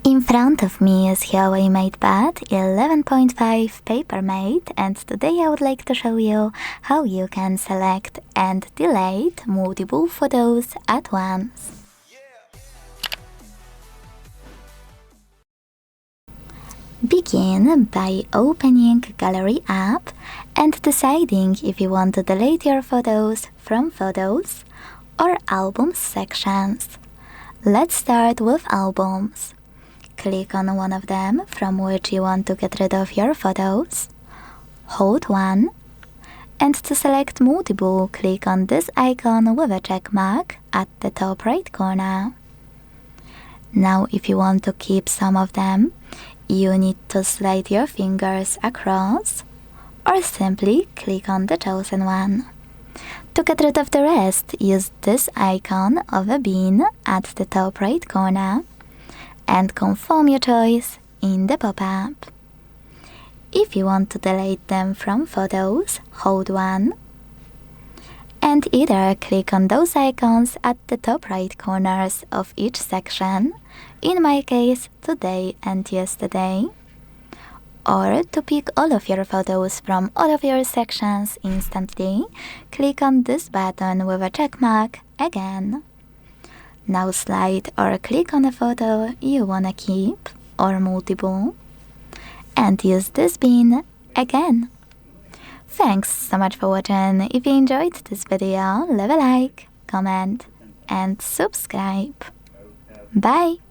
In front of me is HUAWEI MatePad 11.5 PaperMatte, and today I would like to show you how you can select and delete multiple photos at once. Begin by opening Gallery app and deciding if you want to delete your photos from Photos or Albums sections. Let's start with Albums. Click on one of them from which you want to get rid of your photos. Hold one, and to select multiple, click on this icon with a check mark at the top right corner. Now if you want to keep some of them, you need to slide your fingers across or simply click on the chosen one. To get rid of the rest, use this icon of a bin at the top right corner and confirm your choice in the pop-up. If you want to delete them from Photos, hold one and either click on those icons at the top right corners of each section, in my case today and yesterday, or to pick all of your photos from all of your sections instantly, click on this button with a check mark again. Now slide or click on a photo you wanna keep or multiple and use this bin again. Thanks so much for watching. If you enjoyed this video, leave a like, comment and subscribe. Bye!